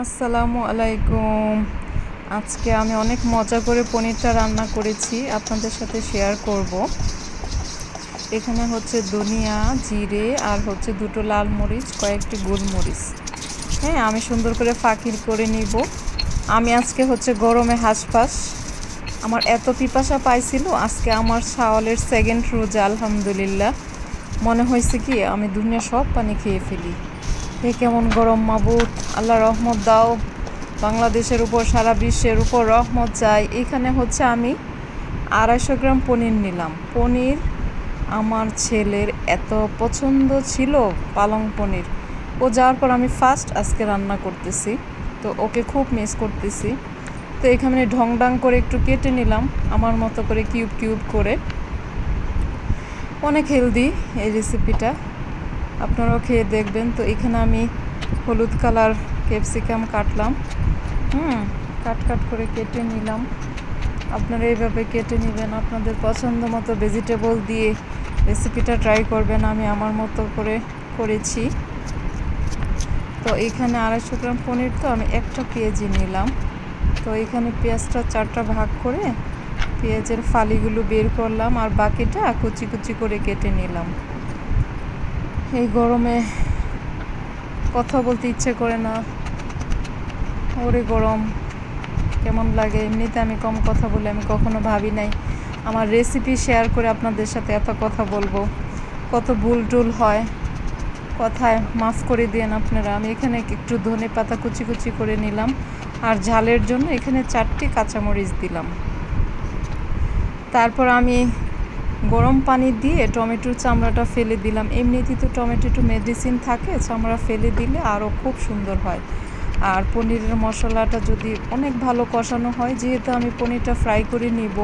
আসসালামু আলাইকুম। আজকে আমি অনেক মজা করে পনিরটা রান্না করেছি, আপনাদের সাথে শেয়ার করব। এখানে হচ্ছে ধনিয়া, জিরে আর হচ্ছে দুটো লাল মরিচ, কয়েকটি গোলমরিচ। হ্যাঁ, আমি সুন্দর করে ফাঁকির করে নিব। আমি আজকে হচ্ছে গরমে হাঁসফাঁস, আমার এত পিপাসা পাইছিল। আজকে আমার শাওয়ালের সেকেন্ড রোজা, আলহামদুলিল্লাহ। মনে হয়েছে কি আমি দুনিয়া সব পানি খেয়ে ফেলি। এ কেমন গরম মাবুদ, আল্লাহ রহমত দাও। বাংলাদেশের উপর, সারা বিশ্বের উপর রহমত চাই। এখানে হচ্ছে আমি 250 গ্রাম পনির নিলাম। পনির আমার ছেলের এত পছন্দ ছিল, পালং পনির। ও যাওয়ার পর আমি ফার্স্ট আজকে রান্না করতেছি, তো ওকে খুব মিস করতেছি। তো এখানে ঢংডাং করে একটু কেটে নিলাম, আমার মতো করে কিউব কিউব করে। অনেক হেলদি এই রেসিপিটা, আপনারাও খেয়ে দেখবেন। তো এখানে আমি হলুদ কালার ক্যাপসিকাম কাটলাম, কাট করে কেটে নিলাম। আপনারা এইভাবে কেটে নেবেন, আপনাদের পছন্দ মতো ভেজিটেবল দিয়ে রেসিপিটা ট্রাই করবেন। আমি আমার মতো করে করেছি। তো এখানে 250 গ্রাম পনির, তো আমি একটা পেঁয়াজি নিলাম। তো এখানে পেঁয়াজটা 4টা ভাগ করে পেঁয়াজের ফালিগুলো বের করলাম, আর বাকিটা কুচি কুচি করে কেটে নিলাম। এই গরমে কথা বলতে ইচ্ছে করে না, ওরে গরম কেমন লাগে। এমনিতে আমি কম কথা বলি, আমি কখনো ভাবি নাই আমার রেসিপি শেয়ার করে আপনাদের সাথে এত কথা বলবো। কত ভুল টুল হয়, কথায় মাফ করে দিয়েন আপনারা। আমি এখানে একটু ধনে পাতা কুচি কুচি করে নিলাম, আর ঝালের জন্য এখানে 4টি কাঁচামরিচ দিলাম। তারপর আমি গরম পানি দিয়ে টমেটোর চামড়াটা ফেলে দিলাম। এমনিতেই তো টমেটো একটু মেডিসিন থাকে, চামড়া ফেলে দিলে আরও খুব সুন্দর হয়। আর পনিরের মশলাটা যদি অনেক ভালো কষানো হয়, যেহেতু আমি পনিরটা ফ্রাই করে নিব,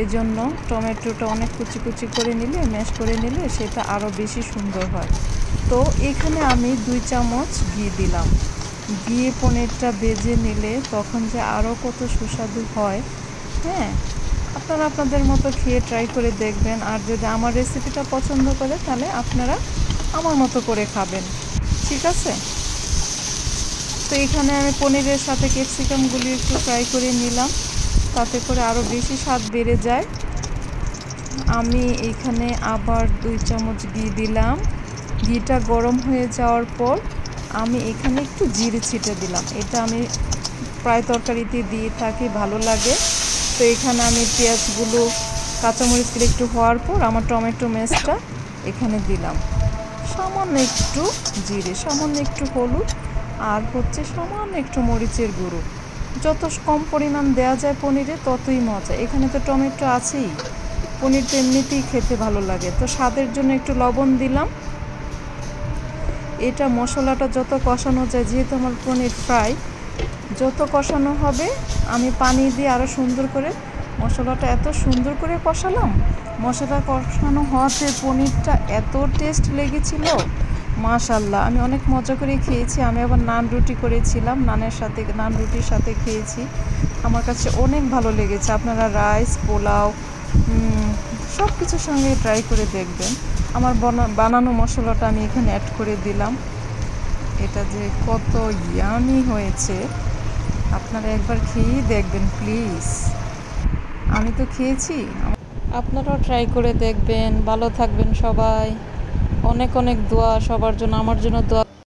এজন্য টমেটোটা অনেক কুচি কুচি করে নিলে, ম্যাশ করে নিলে সেটা আরও বেশি সুন্দর হয়। তো এখানে আমি 2 চামচ ঘি দিলাম। ঘি পনিরটা ভেজে নিলে তখন যে আরও কত সুস্বাদু হয়। হ্যাঁ, আপনারা আপনাদের মতো খেয়ে ট্রাই করে দেখবেন। আর যদি আমার রেসিপিটা পছন্দ করে, তাহলে আপনারা আমার মতো করে খাবেন, ঠিক আছে? তো এখানে আমি পনিরের সাথে ক্যাপসিকামগুলি একটু ফ্রাই করে নিলাম, তাতে করে আরও বেশি স্বাদ বেড়ে যায়। আমি এখানে আবার 2 চামচ ঘি দিলাম। ঘিটা গরম হয়ে যাওয়ার পর আমি এখানে একটু জিরে ছিটে দিলাম। এটা আমি প্রায় তরকারিতে দিয়ে থাকি, ভালো লাগে। তো এখানে আমি পেঁয়াজগুলো, কাঁচামরিচগুলো একটু হওয়ার পর আমার টমেটো ম্যাশটা এখানে দিলাম। সামান্য একটু জিরে, সামান্য একটু হলুদ, আর হচ্ছে সামান্য একটু মরিচের গুঁড়ো। যত কম পরিমাণ দেওয়া যায় পনিরে, ততই মজা। এখানে তো টমেটো আছেই, পনির তো এমনিতেই খেতে ভালো লাগে। তো স্বাদের জন্য একটু লবণ দিলাম। এটা মশলাটা যত কষানো যায়, যেহেতু আমার পনির ফ্রাই, যত কষানো হবে আমি পানি দিয়ে আরও সুন্দর করে মশলাটা এত সুন্দর করে কষালাম। মশলা কষানো হওয়াতে পনিরটা এত টেস্ট লেগেছিল, মাশাল্লাহ। আমি অনেক মজা করে খেয়েছি। আমি আবার নান রুটি করেছিলাম, নান রুটির সাথে খেয়েছি। আমার কাছে অনেক ভালো লেগেছে। আপনারা রাইস, পোলাও, সব কিছুর সঙ্গে ট্রাই করে দেখবেন। আমার বানানো মশলাটা আমি এখানে অ্যাড করে দিলাম। এটা যে কত ইয়ামি হয়েছে, আপনারা একবার খেয়েই দেখবেন প্লিজ। আমি তো খেয়েছি, আপনারাও ট্রাই করে দেখবেন। ভালো থাকবেন সবাই। অনেক অনেক দোয়া সবার জন্য, আমার জন্য দোয়া।